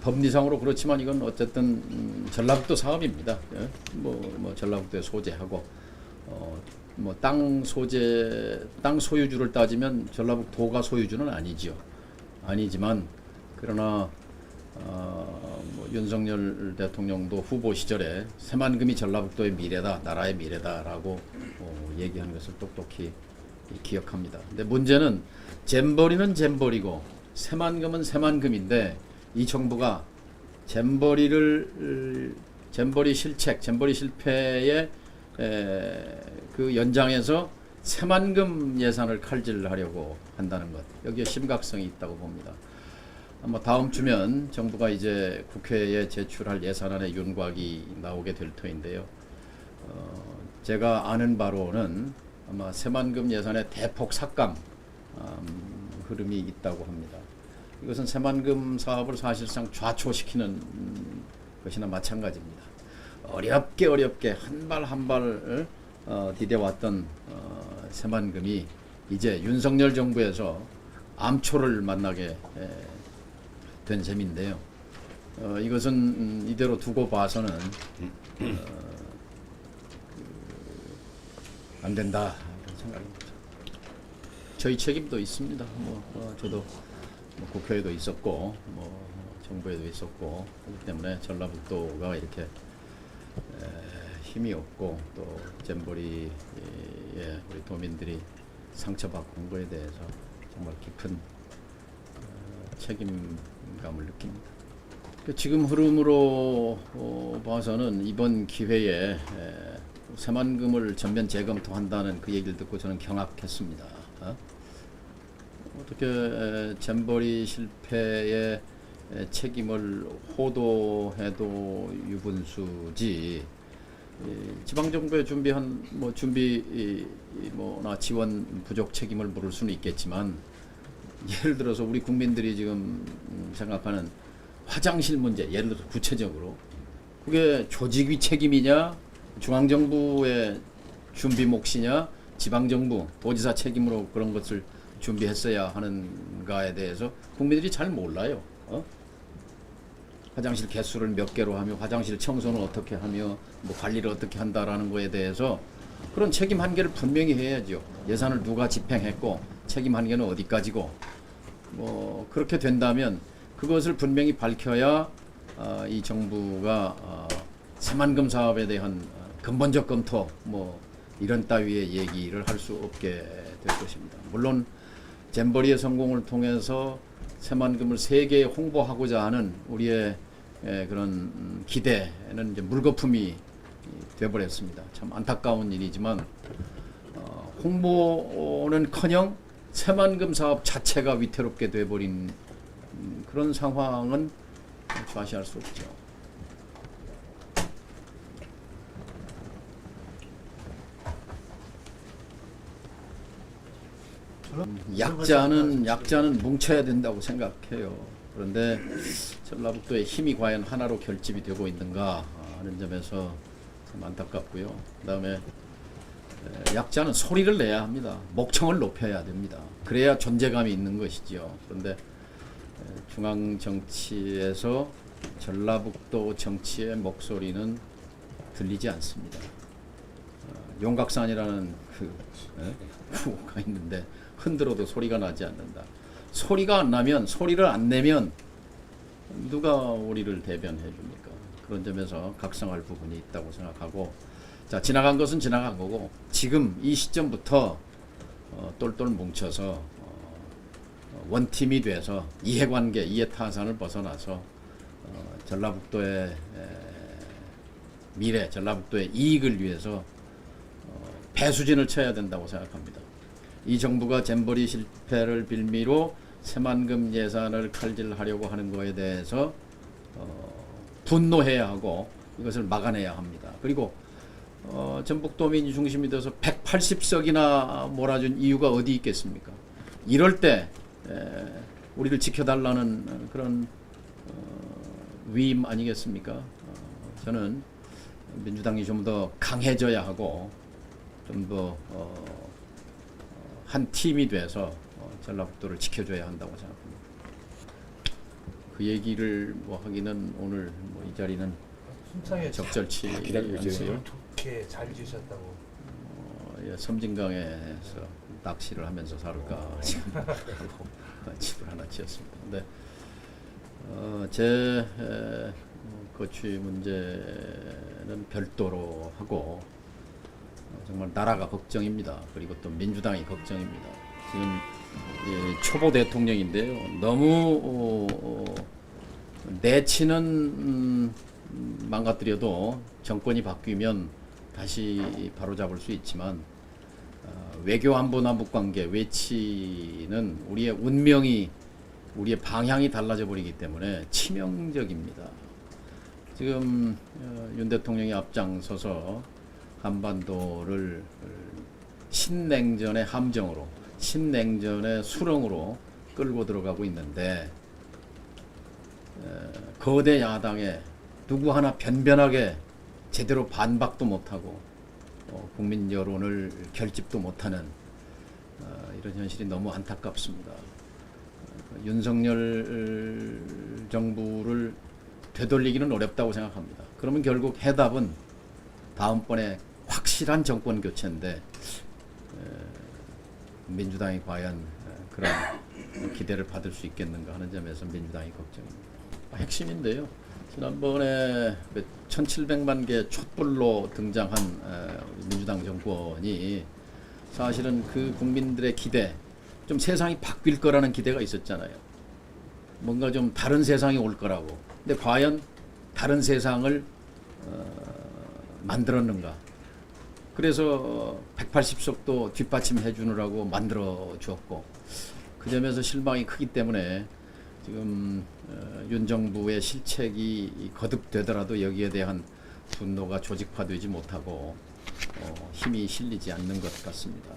법리상으로 그렇지만 이건 어쨌든 전라북도 사업입니다. 예? 뭐 전라북도에 소재하고 뭐 땅 소유주를 따지면 전라북도가 소유주는 아니지요. 아니지만 그러나 뭐 윤석열 대통령도 후보 시절에 새만금이 전라북도의 미래다, 나라의 미래다라고 얘기하는 것을 똑똑히 기억합니다. 근데 문제는 잼버리는 잼버리고 새만금은 새만금인데 이 정부가 잼버리 실패의 그 연장에서 새만금 예산을 칼질하려고 한다는 것, 여기에 심각성이 있다고 봅니다. 아마 다음 주면 정부가 이제 국회에 제출할 예산안의 윤곽이 나오게 될 터인데요. 제가 아는 바로는 아마 새만금 예산의 대폭 삭감 흐름이 있다고 합니다. 이것은 새만금 사업을 사실상 좌초시키는 것이나 마찬가지입니다. 어렵게 한 발 한 발을 디뎌왔던 새만금이 이제 윤석열 정부에서 암초를 만나게 된 셈인데요. 이것은 이대로 두고 봐서는 안 된다 이런 생각입니다. 저희 책임도 있습니다. 저도 국회에도 있었고 정부에도 있었고 그렇기 때문에 전라북도가 이렇게 힘이 없고 또 잼버리에 우리 도민들이 상처받고 온 거에 대해서 정말 깊은 책임감을 느낍니다. 지금 흐름으로 봐서는 이번 기회에 새만금을 전면 재검토한다는 그 얘기를 듣고 저는 경악했습니다. 어떻게 잼버리 실패의 책임을 호도해도 유분수지 지방정부에 준비한 나 지원 부족 책임을 물을 수는 있겠지만 예를 들어서 우리 국민들이 지금 생각하는 화장실 문제, 예를 들어서 구체적으로 그게 조직위 책임이냐 중앙정부의 준비 몫이냐 지방정부 도지사 책임으로 그런 것을 준비했어야 하는가에 대해서 국민들이 잘 몰라요. 화장실 개수를 몇 개로 하며 화장실 청소는 어떻게 하며 뭐 관리를 어떻게 한다라는 거에 대해서 그런 책임 한계를 분명히 해야죠. 예산을 누가 집행했고 책임 한계는 어디까지고 그렇게 된다면 그것을 분명히 밝혀야 이 정부가 새만금 사업에 대한 근본적 검토 이런 따위의 얘기를 할 수 없게 될 것입니다. 물론 잼버리의 성공을 통해서 새만금을 세계에 홍보하고자 하는 우리의 그런 기대는 이제 물거품이 되어버렸습니다. 참 안타까운 일이지만 홍보는커녕 새만금 사업 자체가 위태롭게 되어버린 그런 상황은 좌시할 수 없죠. 약자는 뭉쳐야 된다고 생각해요. 그런데 전라북도의 힘이 과연 하나로 결집이 되고 있는가 하는 점에서 참 안타깝고요. 그다음에 약자는 소리를 내야 합니다. 목청을 높여야 됩니다. 그래야 존재감이 있는 것이지요. 그런데 중앙 정치에서 전라북도 정치의 목소리는 들리지 않습니다. 용각산이라는 그 후보가 있는데 흔들어도 소리가 나지 않는다. 소리가 안 나면, 소리를 안 내면 누가 우리를 대변해 줍니까? 그런 점에서 각성할 부분이 있다고 생각하고, 자, 지나간 것은 지나간 거고 지금 이 시점부터 똘똘 뭉쳐서 원팀이 돼서 이해관계, 이해타산을 벗어나서 전라북도의 미래, 전라북도의 이익을 위해서 배수진을 쳐야 된다고 생각합니다. 이 정부가 잼버리 실패를 빌미로 새만금 예산을 칼질하려고 하는 것에 대해서 분노해야 하고 이것을 막아내야 합니다. 그리고 전북도민이 중심이 돼서 180석이나 몰아준 이유가 어디 있겠습니까? 이럴 때 우리를 지켜달라는 그런 위임 아니겠습니까? 저는 민주당이 좀 더 강해져야 하고 좀 더 한 팀이 돼서 전라북도를 지켜줘야 한다고 생각합니다. 그 얘기를 뭐 하기는 오늘 뭐 이 자리는 순창에 적절치 말씀을 않고요. 좋게 잘 지으셨다고. 예, 섬진강에서 낚시를 하면서 살까 지금 집을 하나 지었습니다. 근데 제 거취 문제는 별도로 하고 정말 나라가 걱정입니다. 그리고 또 민주당이 걱정입니다. 지금 초보 대통령인데요. 너무 내치는 망가뜨려도 정권이 바뀌면 다시 바로잡을 수 있지만 외교 안보 남북 관계 외치는 우리의 운명이 우리의 방향이 달라져 버리기 때문에 치명적입니다. 지금 윤 대통령이 앞장서서 한반도를 신냉전의 함정으로 신냉전의 수렁으로 끌고 들어가고 있는데 거대 야당에 누구 하나 변변하게 제대로 반박도 못하고 국민 여론을 결집도 못하는 이런 현실이 너무 안타깝습니다. 윤석열 정부를 되돌리기는 어렵다고 생각합니다. 그러면 결국 해답은 다음번에 확실한 정권 교체인데 민주당이 과연 그런 기대를 받을 수 있겠는가 하는 점에서 민주당이 걱정입니다. 핵심인데요. 지난번에 1700만 개 촛불로 등장한 민주당 정권이 사실은 그 국민들의 기대, 좀 세상이 바뀔 거라는 기대가 있었잖아요. 뭔가 좀 다른 세상이 올 거라고. 근데 과연 다른 세상을 만들었는가? 그래서 180석도 뒷받침해 주느라고 만들어 주었고 그 점에서 실망이 크기 때문에 지금 윤 정부의 실책이 거듭되더라도 여기에 대한 분노가 조직화되지 못하고 힘이 실리지 않는 것 같습니다.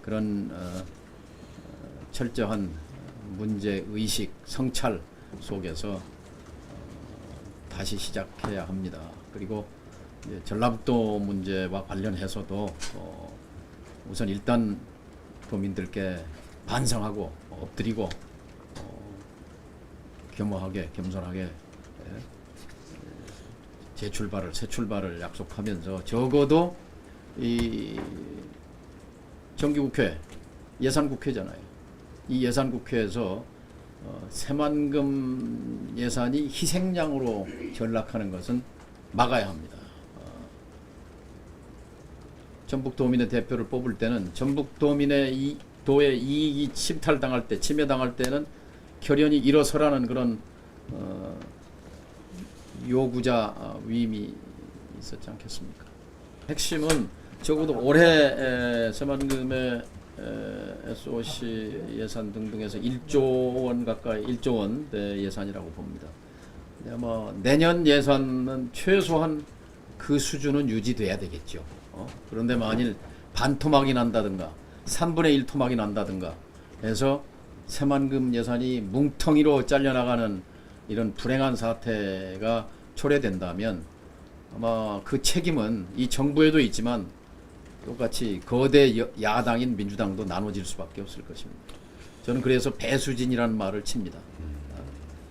그런 철저한 문제의식, 성찰 속에서 다시 시작해야 합니다. 그리고 전라북도 문제와 관련해서도 우선 일단 도민들께 반성하고 엎드리고 겸허하게 겸손하게 재출발을 새 출발을 약속하면서 적어도 이 정기국회 예산국회잖아요. 이 예산국회에서 새만금 예산이 희생양으로 전락하는 것은 막아야 합니다. 전북도민의 대표를 뽑을 때는 전북도민의 도의 이익이 침탈당할 때, 침해당할 때는 결연히 일어서라는 그런 요구자 위임이 있었지 않겠습니까? 핵심은 적어도 올해 새만금의 SOC 예산 등등에서 1조 원 가까이 1조 원대 예산이라고 봅니다. 아마 내년 예산은 최소한 그 수준은 유지돼야 되겠죠. 그런데 만일 반토막이 난다든가 3분의 1 토막이 난다든가 해서 새만금 예산이 뭉텅이로 잘려나가는 이런 불행한 사태가 초래된다면 아마 그 책임은 이 정부에도 있지만 똑같이 거대 야당인 민주당도 나눠질 수밖에 없을 것입니다. 저는 그래서 배수진이라는 말을 칩니다.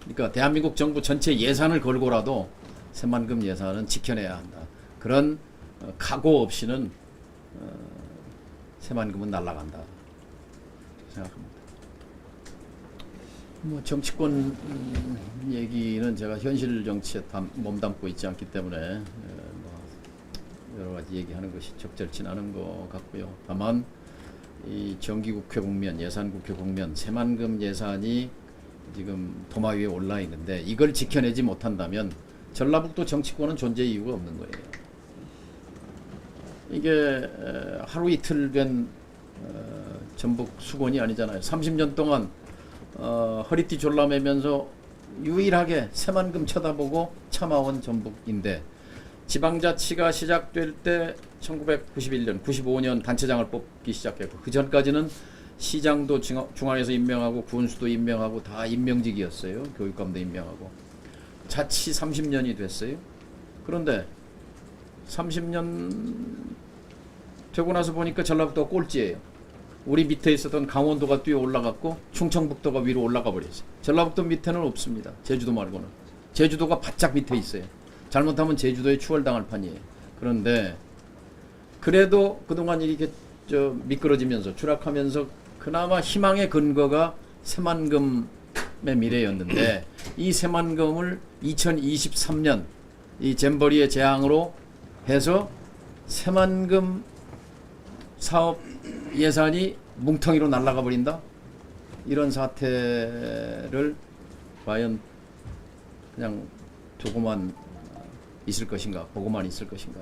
그러니까 대한민국 정부 전체 예산을 걸고라도 새만금 예산은 지켜내야 한다. 그런 각오 없이는 새만금은 날아간다 생각합니다. 뭐 정치권 얘기는 제가 현실 정치에 몸담고 있지 않기 때문에 뭐 여러 가지 얘기하는 것이 적절치는 않은 것 같고요. 다만 이 정기국회 국면, 예산국회 국면, 새만금 예산이 지금 도마 위에 올라 있는데 이걸 지켜내지 못한다면 전라북도 정치권은 존재 이유가 없는 거예요. 이게 하루 이틀 된 전북 수건이 아니잖아요. 30년 동안 허리띠 졸라매면서 유일하게 새만금 쳐다보고 참아온 전북인데 지방자치가 시작될 때 1991년, 95년 단체장을 뽑기 시작했고 그 전까지는 시장도 중앙에서 임명하고 군수도 임명하고 다 임명직이었어요. 교육감도 임명하고 자치 30년이 됐어요. 그런데 30년 되고 나서 보니까 전라북도가 꼴찌예요. 우리 밑에 있었던 강원도가 뛰어 올라갔고 충청북도가 위로 올라가 버렸어요. 전라북도 밑에는 없습니다. 제주도 말고는. 제주도가 바짝 밑에 있어요. 잘못하면 제주도에 추월당할 판이에요. 그런데 그래도 그동안 이렇게 미끄러지면서 추락하면서 그나마 희망의 근거가 새만금의 미래였는데 이 새만금을 2023년 이 잼버리의 재앙으로 해서 새만금 사업 예산이 뭉텅이로 날아가 버린다? 이런 사태를 과연 그냥 두고만 있을 것인가, 보고만 있을 것인가.